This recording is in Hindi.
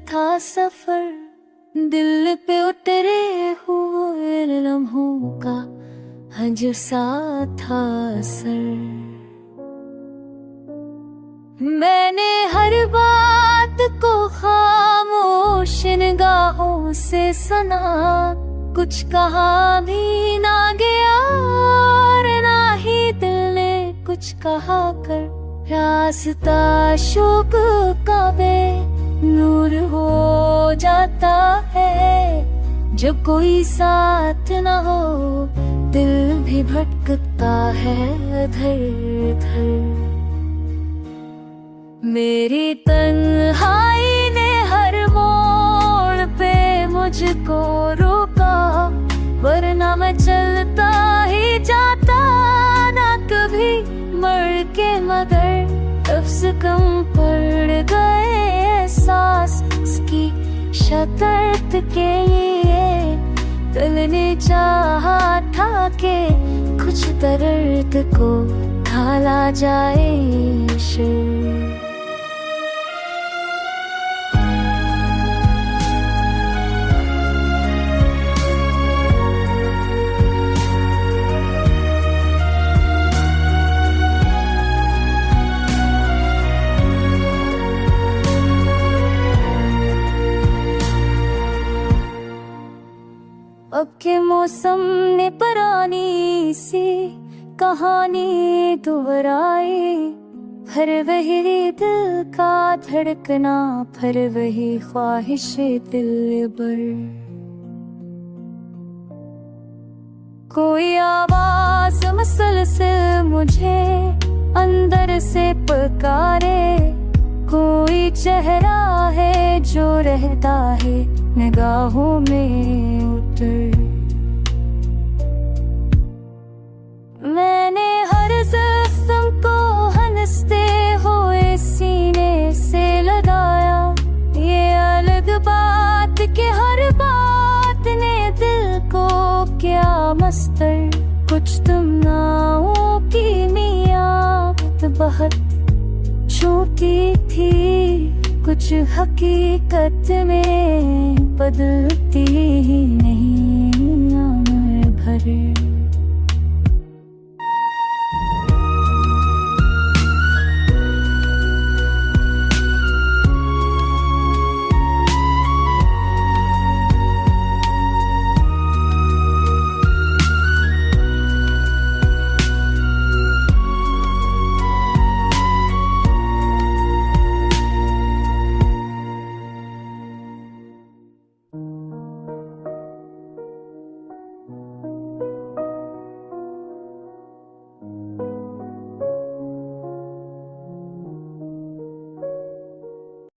था सफर, दिल पे उतरे हुए लम्हों का हंज सा था असर। मैंने हर बात को खामोश निगाहों से सुना, कुछ कहा भी ना गया और ना ही दिल ने कुछ कहा कर। रास्ता शोक का बेनूर हो जाता है, जब कोई साथ ना हो दिल भी भटकता है इधर उधर। मेरी तन्हाई ने हर मोड़ पे मुझको रोका, वरना मैं चलता ही जाता ना कभी मर के। मगर लफ्ज़ कम पड़ गए एहसास की शतरत के लिए। दिल ने चाहा था कि कुछ दर्द को ढाला जाए इश्क। अब के मौसम ने पुरानी सी कहानी दोहराई, फिर वही दिल का धड़कना, फिर वही ख्वाहिश दिल भर। कोई आवाज मुसलसल मुझे अंदर से पुकारे, कोई चेहरा है जो रहता है निगाहों में उतर। मैंने हर जख्म को हंसते हुए सीने से लगाया, ये अलग बात कि हर बात ने दिल को किया मस्तर। कुछ तुमनाओं की मियाद बहुत छोटी थी, कुछ हकीकत में बदलती ही नहीं उम्र भर।